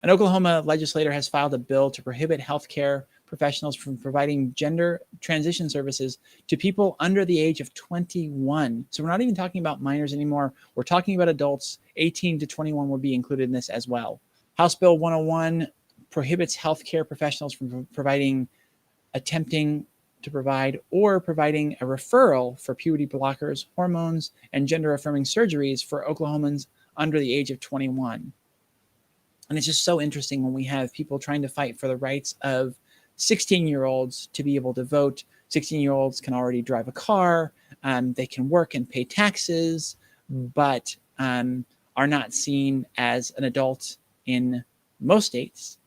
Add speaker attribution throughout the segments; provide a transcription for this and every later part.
Speaker 1: An Oklahoma legislator has filed a bill to prohibit healthcare professionals from providing gender transition services to people under the age of 21. So we're not even talking about minors anymore. We're talking about adults. 18 to 21 will be included in this as well. House Bill 101 prohibits healthcare professionals from attempting to provide or providing a referral for puberty blockers, hormones, and gender-affirming surgeries for Oklahomans under the age of 21. And it's just so interesting when we have people trying to fight for the rights of 16-year-olds to be able to vote. 16-year-olds can already drive a car, they can work and pay taxes, but are not seen as an adult in most states.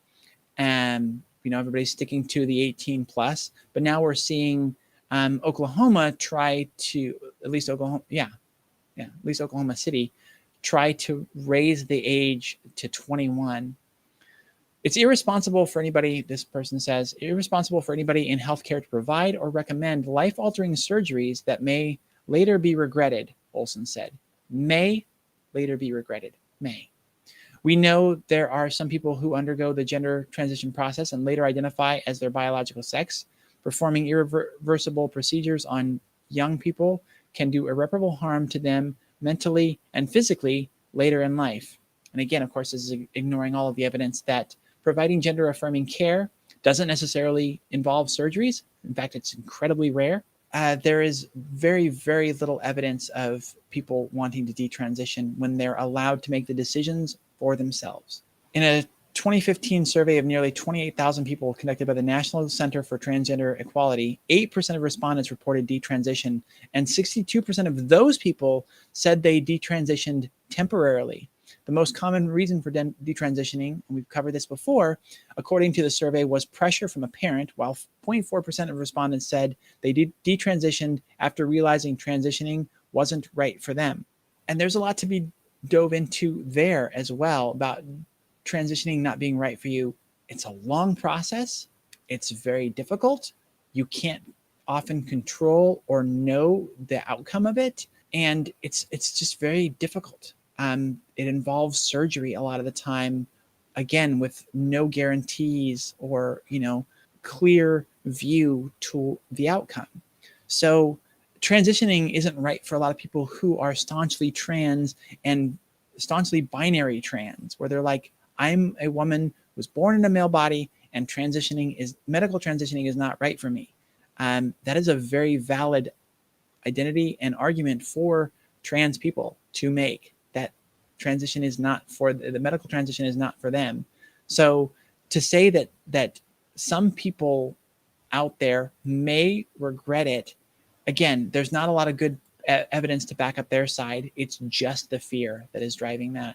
Speaker 1: Everybody's sticking to the 18 plus, but now we're seeing Oklahoma try to, at least Oklahoma City, try to raise the age to 21. It's irresponsible for anybody, this person says, irresponsible for anybody in healthcare to provide or recommend life-altering surgeries that may later be regretted, Olson said. May later be regretted. May. We know there are some people who undergo the gender transition process and later identify as their biological sex. Performing irreversible procedures on young people can do irreparable harm to them mentally and physically later in life. And again, of course, this is ignoring all of the evidence that providing gender-affirming care doesn't necessarily involve surgeries. In fact, it's incredibly rare. There is very, very little evidence of people wanting to detransition when they're allowed to make the decisions for themselves. In a 2015 survey of nearly 28,000 people conducted by the National Center for Transgender Equality, 8% of respondents reported detransition, and 62% of those people said they detransitioned temporarily. The most common reason for detransitioning, and we've covered this before, according to the survey, was pressure from a parent, while 0.4% of respondents said they detransitioned after realizing transitioning wasn't right for them. And there's a lot to be dove into there as well about transitioning not being right for you. It's a long process. It's very difficult. You can't often control or know the outcome of it. And it's just very difficult. It involves surgery a lot of the time, again, with no guarantees or, clear view to the outcome. So transitioning isn't right for a lot of people who are staunchly trans and staunchly binary trans, where they're like, I'm a woman who was born in a male body and medical transitioning is not right for me. That is a very valid identity and argument for trans people to make, that transition is not for the medical transition is not for them. So to say that some people out there may regret it, again, there's not a lot of good evidence to back up their side. It's just the fear that is driving that.